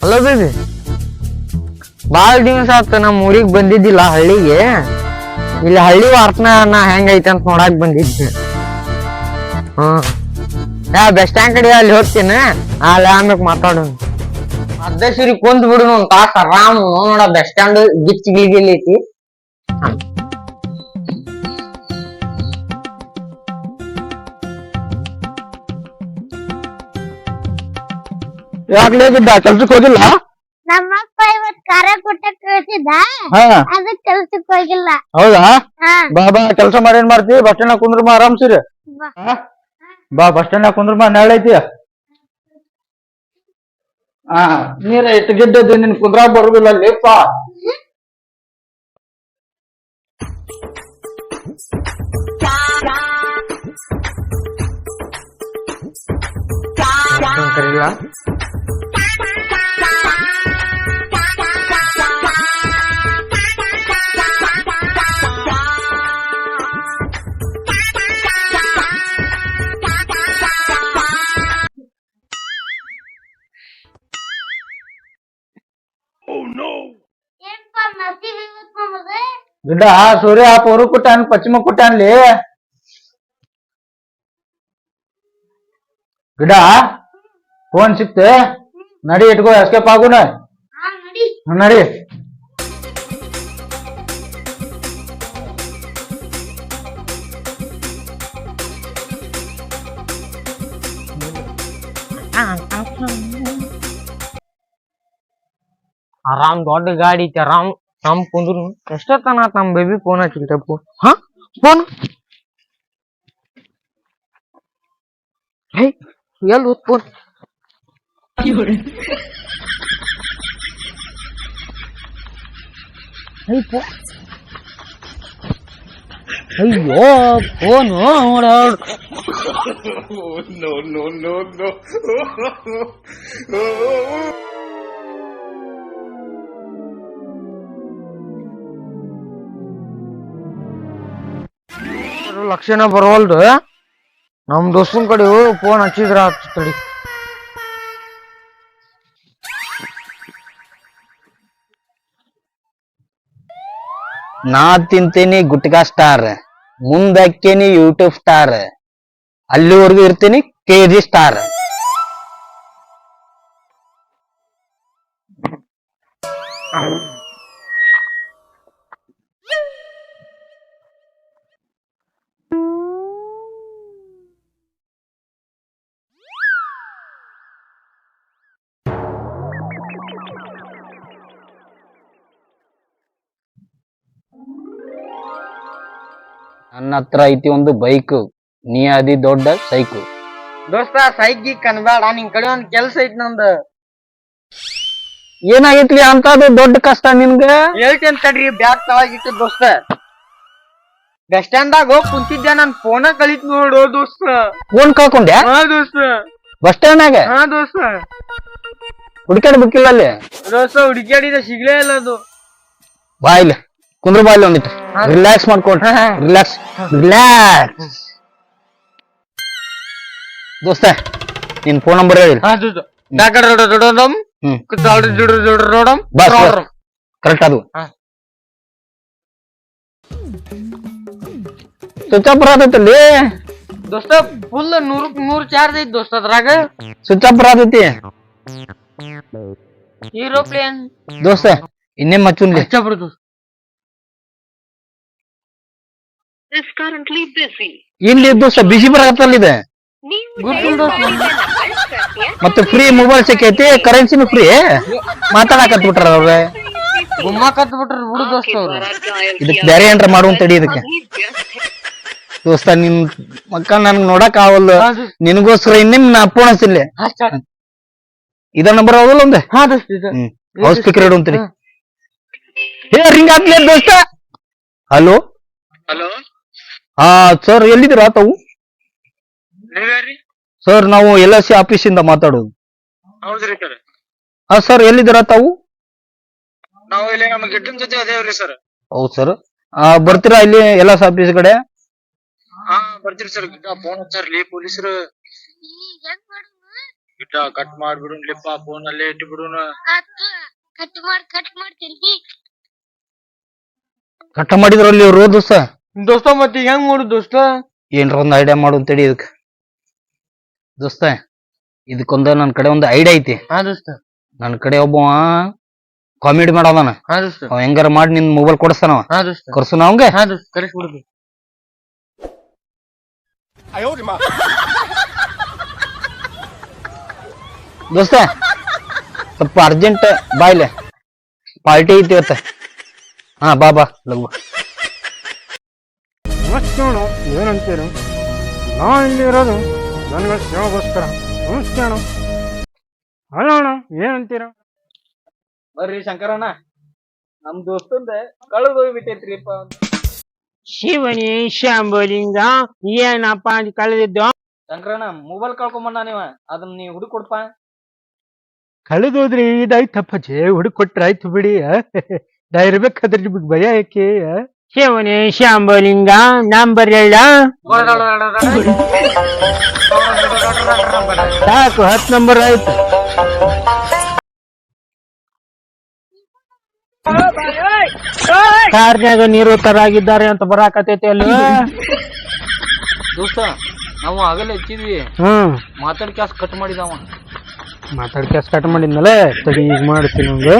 Hello baby, ಬಾಳ ದಿವಸ ಆತ ನಮ್ ಊರಿಗ್ ಬಂದಿದ್ದಿಲ್ಲ ಹಳ್ಳಿಗೆ. ಇಲ್ಲಿ ಹಳ್ಳಿ ವಾರ್ತನ ನಾ ಹೆಂಗೈತೆ ಅಂತ ನೋಡಾಕ್ ಬಂದಿದ್ದೆ. ಬಸ್ ಸ್ಟ್ಯಾಂಡ್ ಕಡೆ ಅಲ್ಲಿ ಹೋಗ್ತೀನಿ, ಅಲ್ಲಿ ಆಮ್ಯಾಗ ಮಾತಾಡೋಣ. ಅರ್ಧೇಶ್ವರಿ ಕುಂತ್ ಬಿಡು ಒಂದ್ ತಾಸ ಆರಾಮ್ ನೋಡ. Bus stand ಗಿಚ್ಚ ಗಿಲ್ಗಿಲ್ಲೈತಿ. ಯಾಕ್ಲೇ ಬಿದ್ದ ಕೆಲ್ಸಕ್ಕೆ ಹೋಗಿಲ್ಲ? ನಮ್ಮಪ್ಪ ಇವತ್ ಖಾರ ಕೊಟ್ಟ ಕಳ್ಸಿದ್ದ, ಅದಕ್ ಕೆಲ್ಸಕ್ ಹೋಗಿಲ್ಲ. ಹೌದಾ? ಬಾ ಬಾ ಕೆಲ್ಸ ಮಾಡಿ ಏನ್ ಮಾಡ್ತಿ? ಬಸ್ ಸ್ಟ್ಯಾಂಡ್ ಕುಂದ್ರಮ್ಮ ಆರಾಮ್ಸಿರಿ. ಬಾ ಬಸ್ ಸ್ಟ್ಯಾಂಡ್ ಕುಂದ್ರಮ್ಮ, ನಾಳೆ ಐತಿ. ನೀರ ಎಷ್ಟು ಗಿಡ್ಡದ್ದು, ನಿನ್ ಕುಂದ್ರಾಗ ಬರುದಿಲ್ಲ ಲೇಪ. ಕರಿಲ್ಲ ಗಿಡ್ಡ ಸೂರ್ಯ ಪೂರ್ವ ಕೊಟ್ಟಾನ, ಪಶ್ಚಿಮ ಕೊಟ್ಟಾನ್ಲಿ. ಗಿಡ ಫೋನ್ ಸಿಕ್ತೆ, ನಡಿ ಇಟ್ಕೋ, ಎಸ್ಕೇಪ್ ಆಗುನ. ನಡಿ. ಆರಾಮ್ ದೊಡ್ಡ ಗಾಡಿ ಐತಿ, ಆರಾಮ್ ನಮ್ ಕುಂದ್ರು. ಎಷ್ಟೊತ್ತನ ನಮ್ ಬೇಬಿ ಫೋನ್ ಹಚ್ಚಿಲ್ತ. ಫೋನ್ ಎಲ್ ಹೋತ್ ಫೋನ್? ಅಯ್ಯೋ ಫೋನು ಲಕ್ಷಣ ಬರವಲ್ದು. ನಮ್ ದೋಸ್ತನ್ ಕಡೆ ಫೋನ್ ಹಚ್ಚಿದ್ರ ತಡಿ. ನಾ ತಿಂತೀನಿ ಗುಟ್ಕಾ ಸ್ಟಾರ್, ಮುಂದಕ್ಕೇನಿ ಯೂಟ್ಯೂಬ್ ಸ್ಟಾರ್, ಅಲ್ಲಿವರೆಗೂ ಇರ್ತೀನಿ KG ಸ್ಟಾರ್. ನನ್ನ ಹತ್ರ ಐತಿ ಒಂದು ಬೈಕ್, ನೀ ಅದಿ ದೊಡ್ಡ ಸೈಕು. ದೋಸ್ತ ಸೈಕಿ ಕನ್ಬೇಡ, ನಿನ್ ಕಡೆ ಒಂದ್ ಕೆಲ್ಸ ಐತಿ ನಂದು. ಏನಾಗೈತ್ಲಿ ಅಂತದು ದೊಡ್ಡ ಕಷ್ಟ ನಿನ್ಗ? ಹೇಳ್ತೇನ್ ತಡ್ರಿ, ಬ್ಯಾಗ್ ತಳಗಿಟ್ಟು ದೋಸ್ತ. ಬಸ್ ಸ್ಟ್ಯಾಂಡ್ದಾಗ ಹೋಗಿ ಕುಂತಿದ್ದೆ, ನನ್ ಫೋನ ಕಳಿತ್ ನೋಡು ದೋಸ್ತ. ಫೋನ್ ಕಳ್ಕೊಂಡ್ಯಾ? ಹಾ ದೋಸ್ತ. ಬಸ್ ಸ್ಟ್ಯಾಂಡ್ನಾಗ? ಹಾ ದೋಸ್ತ. ಹುಡುಕಾಡ್ಬೇಕಿಲ್ಲ ಅಲ್ಲಿ? ದೋಸ್ತ ಹುಡುಕ್ಯಾಡಿದ ಸಿಗ್ಲೇ ಇಲ್ಲ ಅದು. ಬಾ ಇಲ್ಲಿ ಕುಂದ್ರ, ಬಾ ಇಲ್ಲಿ ಒಂದಿಟ್ಟು ರಿಲ್ಯಾಕ್ಸ್ ಮಾಡ್ಕೊಂಡು. Relax relax. ದೋಸ್ತ ನಿನ್ ಫೋನ್ ನಂಬರ್ ಹೇಳಿ. ಕರೆಕ್ಟ್ ಅದು. ಸ್ವಿಚ್ ಆಫ್ ಬರತೈತಲ್ಲಿ ದೋಸ್ತ. ಫುಲ್ 100 ಚಾರ್ಜ್ ಐತಿ ದೋಸ್ತ ಅದ್ರಾಗ. ಸ್ವಿಚ್ ಆಫ್ ಬರತೈತಿ. ಏರೋಪ್ಲೇನ್ ದೋಸ್ತ ಇನ್ನೇ ಮಚ್ಚುನ್ಲಿ. ಇಲ್ಲಿ ದೋಸ್ತ ಬಿಸಿ ಬರಕತ್ತಲ್ಲ ಇದೆ. ಮತ್ತೆ ಫ್ರೀ ಮೊಬೈಲ್ ಸಿಕ್ಕೈತಿ, ಕರೆನ್ಸಿನೂ ಫ್ರೀ. ಮಾತಾಡಕತ್ ಬಿಟ್ರ ಅವ್ರ, ಗುಮ್ಮ ಕತ್ ಬಿಟ್ರ ಬಿಡು ದೋಸ್ತ ಅವ್ರು. ಇದಕ್ ಬೇರೆ ಏನ್ರ ಮಾಡುವಂತ ತಡಿ ಇದಕ್ಕೆ. ದೋಸ್ತ ನಿನ್ ಮಕ್ಕ ನನ್ಗ್ ನೋಡಕ್ ಆಗಲ್ಲ, ನಿನಗೋಸ್ಕರ ಇನ್ನೇನ್ ನಾ ಫೋನ್ ಹಚ್ಚಿಲ್ಲ. ಇದ ನಂಬರ್ ಹೋಗಲ್ಲ ಒಂದ್. ಹೌಸ್ ಸ್ಪೀಕರ್ ಇಡು ಅಂತೀರಿ. ರಿಂಗ್ ಆಗ್ಲಿ ದೋಸ್ತ. Hello hello. ಹಾ ಸರ್, ಎಲ್ಲಿದ್ದೀರಾ ತಾವು? ಸರ್ ನಾವು LIC ಆಫೀಸಿಂದ ಮಾತಾಡೋದು. ಹೌದ್ರಿ ಸರ್. ಹಾ ಸರ್, ಎಲ್ಲಿದ್ದೀರಾ ತಾವು? ನಾವು ಇಲ್ಲಿ ನಮ್ಮ ಗಿಡ್ಡನ್ ಜೊತೆ ಅದೇವ್ರಿ ಸರ್. ಹೌದು ಸರ್. ಬರ್ತೀರಾ ಇಲ್ಲಿ LIC ಆಫೀಸ್ ಕಡೆ? ಹಾ ಬರ್ತೀರಿ ಸರ್. ಫೋನ್ ಹಚ್ಚಾರ್ಲಿ ಪೊಲೀಸರು. ಈಗ ಹೆಂಗ್ ಮಾಡುನು ಗಿಡ್ಡ ಕಟ್ ಮಾಡ್ಬಿಡುನ್ಲಿಪ್ಪ ಫೋನ್ ಅಲ್ಲೇ ಇಟ್ಟು ಬಿಡುನ. ಕಟ್ ಮಾಡ್ತೀನಿ ಕಟ್ಟ ಮಾಡಿದ್ರಲ್ಲಿ ಇವ್ರು ದೋಸ್ತ ದೋಸ್ತ ಮತ್ತೆ ಹೆಂಗ್ ಮಾಡುದು ದೋಸ್ತ? ಏನ್ರ ಒಂದ್ ಐಡಿಯಾ ಮಾಡು ಅಂತೇಳಿ ಇದಕ್ ದೋಸ್ತ. ಇದಕ್ಕೊಂದ ನನ್ ಕಡೆ ಒಂದು ಐಡಿಯಾ ಐತಿ. ಹಾ ದೋಸ್ತ. ನನ್ ಕಡೆ ಒಬ್ಬ ಕಾಮಿಡಿ ಮಾಡೋದಾನ. ಹಾ ದೋಸ್ತ. ಅವ ಹೆಂಗಾರ ಮಾಡಿ ನಿನ್ ಮೊಬೈಲ್ ಕೊಡಿಸ್ತಾನವ. ಹಾ ದೋಸ್ತ. ಕರ್ಸುನ ಅವಂಗೆ. ಹಾ ದೋಸ್ತ ಕರೆಸ್ಬಿಡುದು. ದೋಸ್ತ ಸ್ವಲ್ಪ ಅರ್ಜೆಂಟ್ ಬಾಯ್ಲೆ ಪಾರ್ಟಿ ಐತಿ ಇವತ್ತ. ಹಾ ಬಾ ಬಾ ಲಘು. ನಮಸ್ಕಾರ ಏನಂತೀರ? ನಾ ಇಲ್ಲಿ ಇರೋದು ನನಗೆ ಸೇವೆಗೋಸ್ಕರ. ನಮಸ್ಕಾರ. ಅಲ್ಲ ಅಣ್ಣ ಏನಂತೀರ? ಬರ್ರಿ ಶಂಕರಣ್ಣ, ನಮ್ ದೋಸ್ತಂದ ಕಳೆದು ಹೋಗ್ಬಿಟ್ಟೈತ್ರಿಪ್ಪ. ಶಿವನಿ ಶಾಂಬಲಿಂಗ ಏನಪ್ಪ ಅಂತ ಕಳೆದಿದ್ದು? ಶಂಕರಣ್ಣ ಮೊಬೈಲ್ ಕಳ್ಕೊಂಬಣ್ಣ ನೀವ, ಅದನ್ನ ನೀ ಹುಡುಕ್ ಕೊಡ್ಪ. ಕಳೆದೋದ್ರಿ ಇದಾಯ್ತು ತಪ್ಪಚ್ಚೆ, ಹುಡುಕ್ ಕೊಟ್ರ ಆಯ್ತು ಬಿಡಿ. ನಾ ಇರ್ಬೇಕಾದ್ರೆ ನಿಮಗ್ ಭಯ ಯಾಕೆ? ಶಿವನಿ ಶಾಂಬಲಿಂಗ ನಂಬರ್ ಹೇಳ ಸಾಕು, 10 ನಂಬರ್ ಆಯ್ತು. ಕಾರ್ನ್ಯಾಗ ನೀರು ತರಾಗಿದ್ದಾರೆ ಅಂತ ಬರಾಕತೈತಿ ಅಲ್ಲಿ. ದೋಸ್ತ ನಾವು ಆಗಲೇ ಹಚ್ಚಿದ್ವಿ, ಮಾತಾಡ್ ಕ್ಯಾಸ್ ಕಟ್ ಮಾಡಿದವ. ಮಾತಾಡ್ಕೆ ಸ್ಟಾರ್ಟ್ ಮಾಡಿದ್ನಲ್ಲ, ತಡಿ ಈಗ ಮಾಡ್ತೀನಿ ನಂಗೆ.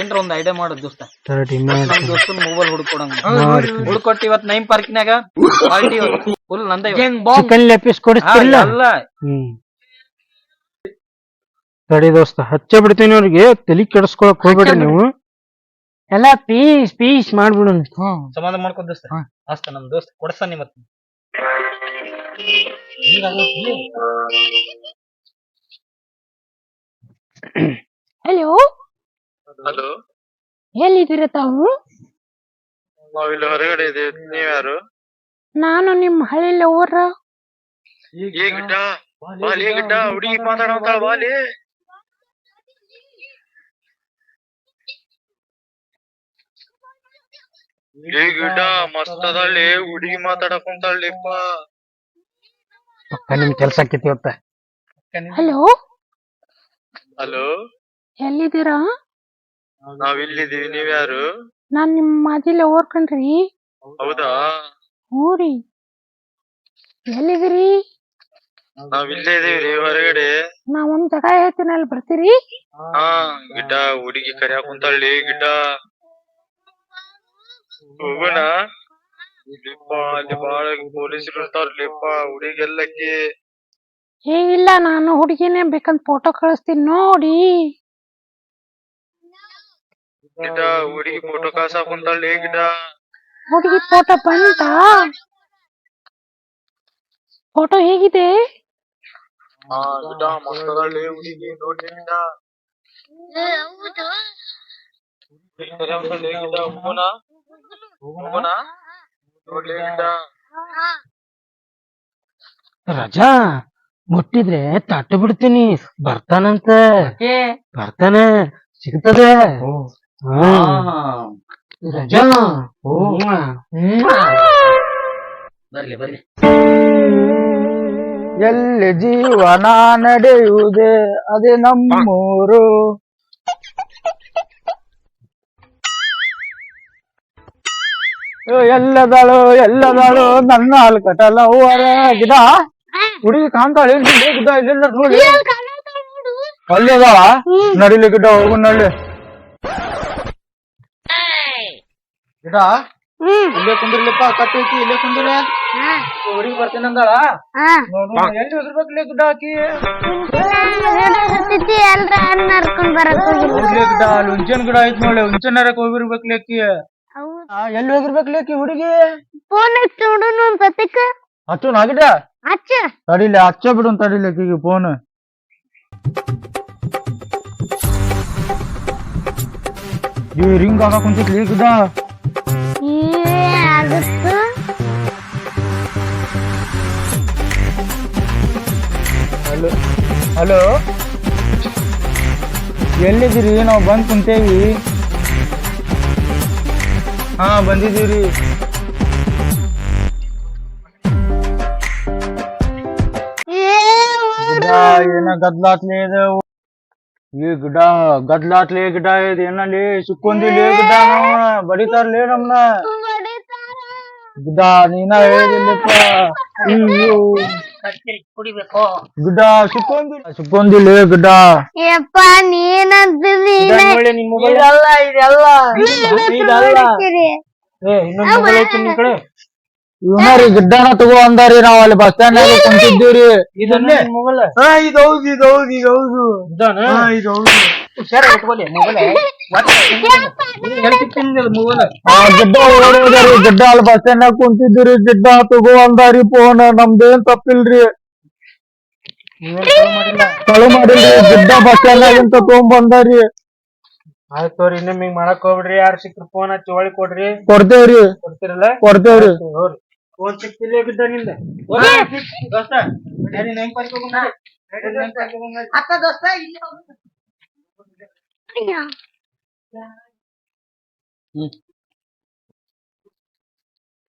ಏನ್ರ ಒಂದ್ ಐಡಿಯಾ ಮಾಡೋದ್ ದೋಸ್ತ. ತಡಿ ನಮ್ ದೋಸ್ತನ್ ಮೊಬೈಲ್ ಹುಡುಕೊಡಂಗ ಹುಡುಕೊಟ್ಟು ಇವತ್ 9 ಪಾರ್ಕಿನಾಗ ಪಾರ್ಟಿ ಫುಲ್ ನಂದ. ಚಿಕನ್ ಲೆಗ್ ಪೀಸ್ ಕೊಡಿಸ್ತಿಲ್ಲ? ಅಲ್ಲ ತಡಿ ದೋಸ್ತ, ಹಚ್ಚೆ ಬಿಡ್ತೀನಿ ಅವ್ರಿಗೆ, ತಲಿ ಕೆಡಿಸ್ಕೊಳಕ್ ಹೋಗ್ಬೇಡ್ರಿ ನೀವು. ಎಲ್ಲ ಪೀಸ್ ಪೀಸ್ ಮಾಡ್ಬಿಡು. ಸಮಾಧಾನ ಮಾಡ್ಕೊ ದೋಸ್ತ. ಅಷ್ಟ ನಮ್ ದೋಸ್ತ ಕೊಡ್ಸಾನಿ ಮತ್ತ. ಹಲೋ ಹಲೋ, ಎಲ್ಲಿದ್ದೀರ ತಾವು? ನಾವಿಲ್ಲಿ ಹೊರಗಡೆ ಇದೀವಿ. ನೀವ್ಯಾರು? ನಾನು ನಿಮ್ಮ ಹಳ್ಳಿಲ್ಲ ಊರ. ಏ ಗಿಡ್ಡ ಬಾಲಿ, ಗಿಡ್ಡ ಹುಡುಗಿ ಮಾತಾಡೋಂತಾಳ ಬಾಲಿ. ಏ ಗಿಡ್ಡ ಮಸ್ತ್ ಅದಳ್ಳಿ, ಹುಡುಗಿ ಮಾತಾಡಕೊಂತಾಳಿಪ್ಪ. ನಿಮ್ ಕೆಲ್ಸ ಆಕೈತಿ ಇವತ್ತ. ಹಲೋ ಹಲೋ, ಎಲ್ಲಿದ್ದೀರಾ? ನಾವಿಲ್ಲಿದೀವಿ. ನೀವ್ಯಾರು? ನಾನ್ ನಿಮ್ಮ ಮಾಜಿಲ್ಲ ಊರ್ ಕಣ್ರಿ. ಹೌದಾ? ಹ್ಞೂ ರೀ. ಎಲ್ಲಿದ್ದೀರಿ? ನಾವಿಲ್ಲೇ ಇದೀವ್ರಿ ಹೊರಗಡೆ. ನಾ ಒಂದ್ ಜಾಗ ಹೇಳ್ತೀನಿ, ಅಲ್ಲಿ ಬರ್ತೀರಿ? ಹಾ ಗಿಡ್ಡ ಹುಡುಗಿ ಕರ್ಯಾಕ್ ಕುಂತಾಳ್ಳಿ. ಗಿಡ್ಡ ಹೋಗೋಣ? ಇಲ್ಲಿಪ್ಪ ಅಲ್ಲಿ ಬಾಳ ಪೊಲೀಸರು ಇರ್ತಾರ್ಲಿಪ್ಪ, ಹುಡುಗಿಗೆಲ್ಲಕ್ಕಿ. ಏ ಇಲ್ಲ, ನಾನು ಹುಡುಗಿನೇ ಬೇಕಂತ ಫೋಟೋ ಕಳಿಸ್ತೀನಿ ನೋಡಿ. ಗಿಡ್ಡ ಹುಡುಗಿ ಫೋಟೋ ಕಳ್ಸಾಕ್ ಕುಂತಾಳ್ಳಿ. ಗಿಡ್ಡ ಹುಡುಗಿ ಫೋಟೋ ಬಂತಾ? ಫೋಟೋ ಹೇಗಿದೆ? ಹಾ ಗಿಡ್ಡ ಮಸ್ತ್ ಅದಳ್ಳಿ ಹುಡುಗಿ, ನೋಡ್ರಿ ಗಿಡ್ಡ. ಗಿಡ್ಡ ಹೋಗೋಣ? ಹೋಗೋಣ ನೋಡ್ಲಿ ಗಿಡ್ಡ. ರಜಾ ಮುಟ್ಟಿದ್ರೆ ತಟ್ಟು ಬಿಡ್ತೀನಿ. ಬರ್ತಾನಂತ, ಬರ್ತಾನ, ಸಿಗ್ತದೆ. ರಜಾ ಬರ್ಲಿ ಬರ್ಲಿ. ಎಲ್ಲಿ ಜೀವನ ನಡೆಯುವುದೇ ಅದೇ ನಮ್ಮೂರು. ಎಲ್ಲದಾಳು ಎಲ್ಲದಾಳು ನನ್ನ ಹಾಲ್ಕಟಲ ಹೂವರ. ಗಿಡ ಹುಡುಗಿ ಕಾಣ್ತಾಳೆ ಗಿಡ, ಇಲ್ಲೆಲ್ಲ ನೋಡಿ. ಅಲ್ಲಿ ಅದಾವ, ನಡಿಲಿ ಗಿಡ, ಹೋಗು ನಡಿ. ಗಿಡ ಇಲ್ಲೇ ಕುಂದಿರ್ಲಿಪ್ಪ, ಕಟ್ಟೈತಿ ಇಲ್ಲೇ ಕುಂದಿರ. ಹುಡುಗಿ ಬರ್ತೀನಿ ಅಂದಾಳ. ಎಲ್ಲಿ ಹೋಗಿರ್ಬೇಕಲೇ ಗಿಡ ಹಾಕಿ? ಎಲ್ರ ಹಣ್ಣು ಹರ್ಕೊಂಡ್ ಬರಕ್ ಗಿಡ ಅಲ್ಲಿ ಹುಂಚೆನ್ ಗಿಡ ಐತಿ ನೋಡಿ, ಹುಂಚೆನ್ ಹರಕ್ ಹೋಗಿರ್ಬೇಕಲೇ ಆಕಿ. ಎಲ್ಲಿ ಹೋಗಿರ್ಬೇಕಲೇ ಆಕಿ ಹುಡುಗಿ? ಫೋನ್ ಹಚ್ಚಿ ನೋಡುನು ಒಂದ್ ಸತಿಕ. ಹಚ್ಚು ನಾ ಗಿಡ. ಹಚ್ಚ ತಡಿಲೆ, ಹಚ್ಚ ಬಿಡು ತಡಿಲೆ ಆಕಿಗೆ ಫೋನ್. ರಿಂಗ್ ಆಗ ಕುಂತೈತ್ಲಿ ಗಿಡ. ಆಗುತ್ತೆ. ಹಲೋ ಹಲೋ, ಎಲ್ಲಿದ್ದೀರಿ? ನಾವು ಬಂದ್ ಕುಂತೇವಿ. ಹಾ ಬಂದಿದ್ದೀವ್ರಿ. ಏನ ಗದ್ಲಾತ್ಲಿ ಇದು ಈ ಗಿಡ ಗದ್ಲಾತ್ಲಿ ಗಿಡ ಇದು ಏನಲ್ಲಿ ಸಿಕ್ಕೊಂದಿಲ್ಲ ಗಿಡ ನಾವ ಬಡಿತಾರ್ಲೇ ನಮ್ನ ಗಿಡ ನೀನ ಹೇಳಿದಿಲ್ಲಪ್ಪ ಅಯ್ಯೋ ಗಿಡ ಸಿಕ್ಕೊಂದಿಲ್ಲ ಗಿಡ ಯಪ್ಪ ನೀನಂತೀನಿ ಇವನಾರಿ ಗಿಡ್ಡನ ತಗೋ ಅಂದಾರಿ ನಾವ್ ಅಲ್ಲಿ ಬಸ್ ಸ್ಟ್ಯಾಂಡ್ ನಾಗ ಕುಂತಿದ್ದೀವ್ರಿ ಗಿಡ್ಡ ಓಡೋದ್ರಿ ಗಿಡ್ಡ ಅಲ್ಲಿ ಬಸ್ ಸ್ಟ್ಯಾಂಡ್ ನಾಗ ಕುಂತಿದ್ದೀರಿ ಗಿಡ್ಡ ತಗೋ ಅಂದಾರಿ ಫೋನ್ ನಮ್ದೇನ್ ತಪ್ಪಿಲ್ರಿ ಕಳು ಮಾಡಿಲ್ರಿ ಗಿಡ್ಡ ಬಸ್ ಸ್ಟ್ಯಾಂಡ್ ನಾಗಿಂತ ತಗೊಂಡ್ ಆಯ್ತು ಇನ್ನೊಮ್ಮೆ ಹಿಂಗ್ ಮಾಡಕ್ ಹೋಗ್ಬಿಡ್ರಿ ಯಾರು ಸಿಕ್ಕ್ರ ಫೋನ್ ಹಚ್ಚಿ ಒಳಗೆ ಕೊಡ್ರಿ ಕೊಡ್ತೇವ್ರಿ ಕೊಡ್ತಿರಲ್ಲ ಕೊಡ್ತೇವ್ರಿ ಫೋನ್ ಸಿಕ್ತಿಲ್ಲ ಬಿದ್ದ ನಿಂದ ದೋಸ್ತ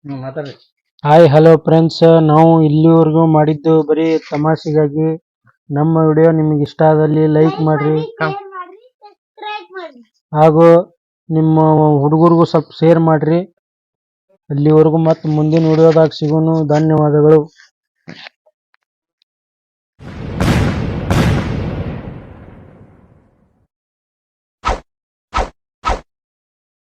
ಹೆಂಗ್ ಮಾತಾಡ್ರಿ. ಹಾಯ್ ಹಲೋ ಫ್ರೆಂಡ್ಸ್, ನಾವು ಇಲ್ಲಿವರೆಗೂ ಮಾಡಿದ್ದು ಬರೀ ತಮಾಷೆಗಾಗಿ. ನಮ್ಮ ವಿಡಿಯೋ ನಿಮಗೆ ಇಷ್ಟ ಆದಲ್ಲಿ ಲೈಕ್ ಮಾಡ್ರಿ ಹಾಗೂ ನಿಮ್ಮ ಹುಡುಗರಿಗೂ ಸ್ವಲ್ಪ ಶೇರ್ ಮಾಡ್ರಿ. ಅಲ್ಲಿವರೆಗೂ ಮತ್ತೆ ಮುಂದಿನ ವಿಡಿಯೋದಾಗ ಸಿಗೋನು. ಧನ್ಯವಾದಗಳು.